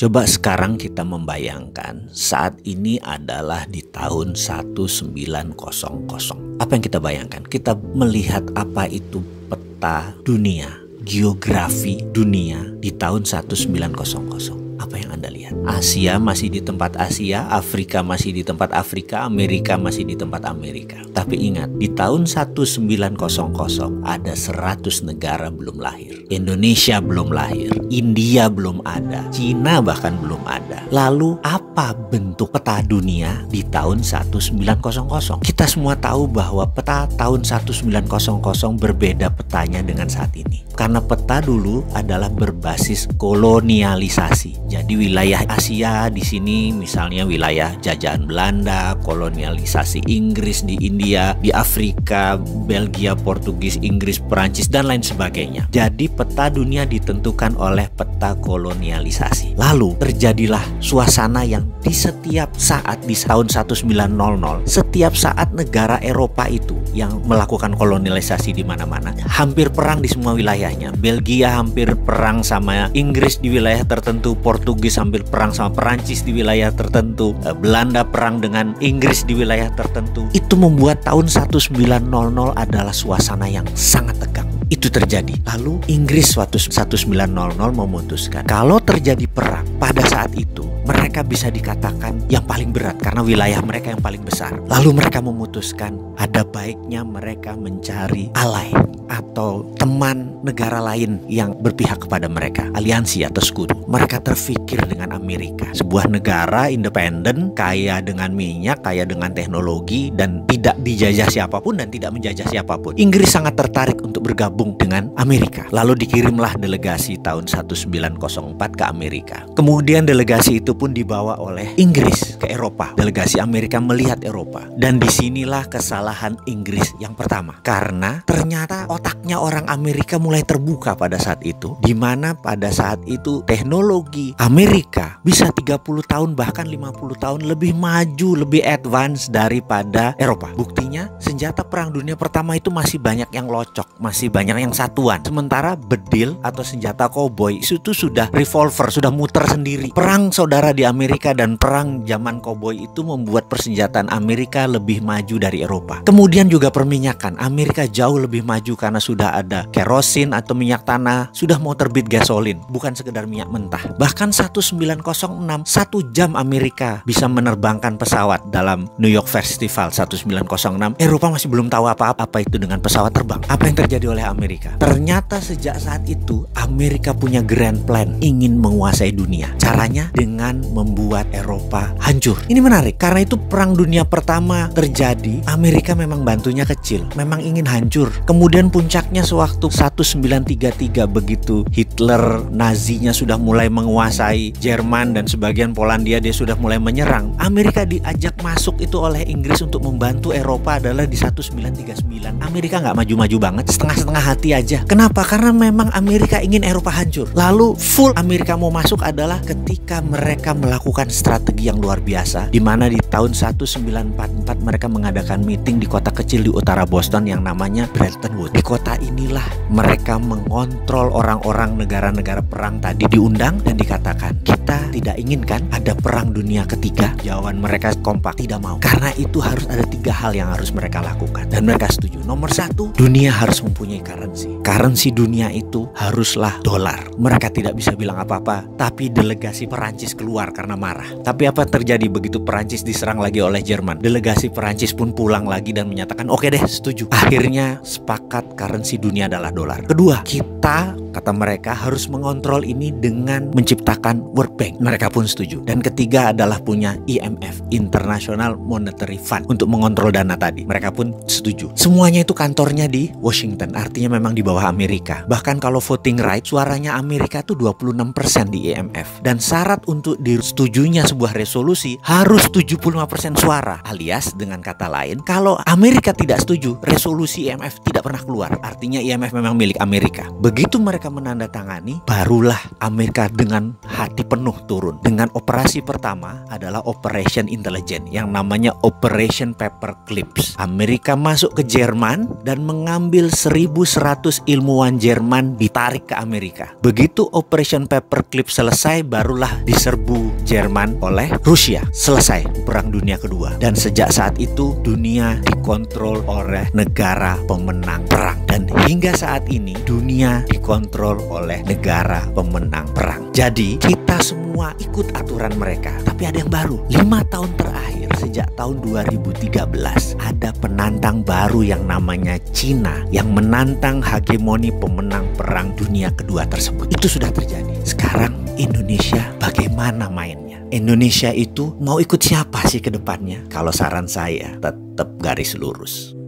Coba sekarang kita membayangkan saat ini adalah di tahun 1900. Apa yang kita bayangkan? Kita melihat apa itu peta dunia, geografi dunia di tahun 1900. Apa yang Anda lihat? Asia masih di tempat Asia, Afrika masih di tempat Afrika, Amerika masih di tempat Amerika. Tapi ingat, di tahun 1900 ada 100 negara belum lahir. Indonesia belum lahir, India belum ada, Cina bahkan belum ada. Lalu apa bentuk peta dunia di tahun 1900? Kita semua tahu bahwa peta tahun 1900 berbeda petanya dengan saat ini. Karena peta dulu adalah berbasis kolonialisasi. Jadi wilayah Asia di sini misalnya wilayah jajahan Belanda, kolonialisasi Inggris di India, di Afrika, Belgia, Portugis, Inggris, Perancis dan lain sebagainya. Jadi peta dunia ditentukan oleh peta kolonialisasi. Lalu terjadilah suasana yang di setiap saat di tahun 1900, setiap saat negara Eropa itu yang melakukan kolonialisasi di mana-mana, hampir perang di semua wilayahnya. Belgia hampir perang sama Inggris di wilayah tertentu, Portugis hampir perang sama Perancis di wilayah tertentu, Belanda perang dengan Inggris di wilayah tertentu. Itu membuat tahun 1900 adalah suasana yang sangat tegang. Itu terjadi. Lalu Inggris waktu 1900 memutuskan kalau terjadi perang pada saat itu mereka bisa dikatakan yang paling berat karena wilayah mereka yang paling besar. Lalu mereka memutuskan ada baiknya mereka mencari ally atau teman negara lain yang berpihak kepada mereka, aliansi atau sekutu. Mereka terfikir dengan Amerika, sebuah negara independen, kaya dengan minyak, kaya dengan teknologi, dan tidak dijajah siapapun dan tidak menjajah siapapun. Inggris sangat tertarik untuk bergabung dengan Amerika. Lalu dikirimlah delegasi tahun 1904 ke Amerika. Kemudian delegasi itu pun dibawa oleh Inggris ke Eropa. Delegasi Amerika melihat Eropa. Dan disinilah kesalahan Inggris yang pertama. Karena ternyata otaknya orang Amerika mulai terbuka pada saat itu. Di mana pada saat itu teknologi Amerika bisa 30 tahun bahkan 50 tahun lebih maju, lebih advance daripada Eropa. Buktinya senjata perang dunia pertama itu masih banyak yang locok, masih banyak yang satuan. Sementara bedil atau senjata koboi itu sudah revolver, sudah muter sendiri. Perang saudara di Amerika dan perang zaman koboi itu membuat persenjataan Amerika lebih maju dari Eropa. Kemudian juga perminyakan. Amerika jauh lebih maju karena sudah ada kerosin atau minyak tanah, sudah mau terbit gasolin, bukan sekedar minyak mentah. Bahkan 1906, 1 jam Amerika bisa menerbangkan pesawat dalam New York Festival 1906. Eropa masih belum tahu apa itu dengan pesawat terbang. Apa yang terjadi oleh Amerika? Ternyata sejak saat itu Amerika punya grand plan, ingin menguasai dunia. Caranya dengan membuat Eropa hancur. Ini menarik karena itu perang dunia pertama terjadi, Amerika memang bantunya kecil, memang ingin hancur. Kemudian puncaknya sewaktu 1933 begitu Hitler Nazinya sudah mulai menguasai Jerman dan sebagian Polandia, dia sudah mulai menyerang. Amerika diajak masuk itu oleh Inggris untuk membantu Eropa adalah di 1939. Amerika nggak maju-maju banget, setengah-setengah hati aja. Kenapa? Karena memang Amerika ingin Eropa hancur. Lalu full Amerika mau masuk adalah ketika mereka melakukan strategi yang luar biasa, di mana di tahun 1944 mereka mengadakan meeting di kota kecil di utara Boston yang namanya Bretton Woods. Di kota inilah mereka mengontrol orang-orang negara-negara perang tadi, diundang dan dikatakan kita tidak inginkan ada perang dunia ketiga. Jawaban mereka kompak, tidak mau. Karena itu harus ada 3 hal yang harus mereka lakukan dan mereka setuju. Nomor 1, dunia harus mempunyai currency. Currency dunia itu haruslah dolar. Mereka tidak bisa bilang apa-apa, tapi delegasi Perancis keluar karena marah. Tapi apa terjadi begitu Perancis diserang lagi oleh Jerman? Delegasi Perancis pun pulang lagi dan menyatakan oke deh, setuju. Akhirnya sepakat currency dunia adalah dolar. Kedua, kita, kata mereka, harus mengontrol ini dengan menciptakan World Bank. Mereka pun setuju. Dan ketiga adalah punya IMF, International Monetary Fund, untuk mengontrol dana tadi. Mereka pun setuju. Semuanya itu kantornya di Washington, artinya memang di bawah Amerika. Bahkan kalau voting right, suaranya Amerika itu 26% di IMF. Dan syarat untuk disetujunya sebuah resolusi harus 75% suara. Alias dengan kata lain, kalau Amerika tidak setuju, resolusi IMF tidak pernah keluar. Artinya IMF memang milik Amerika. Begitu mereka menandatangani, barulah Amerika dengan hati penuh turun dengan operasi pertama adalah Operation Intelligence yang namanya Operation Paperclips. Amerika masuk ke Jerman dan mengambil 1.100 ilmuwan Jerman ditarik ke Amerika. Begitu Operation Paperclips selesai, barulah diserbu Jerman oleh Rusia. Selesai Perang Dunia Kedua. Dan sejak saat itu dunia dikontrol oleh negara pemenang perang. Dan hingga saat ini dunia dikontrol oleh negara pemenang perang. Jadi kita semua ikut aturan mereka. Tapi ada yang baru. 5 tahun terakhir sejak tahun 2013 ada penantang baru yang namanya Cina yang menantang hegemoni pemenang perang dunia kedua tersebut. Itu sudah terjadi. Sekarang Indonesia bagaimana mainnya? Indonesia itu mau ikut siapa sih ke depannya? Kalau saran saya tetap garis lurus.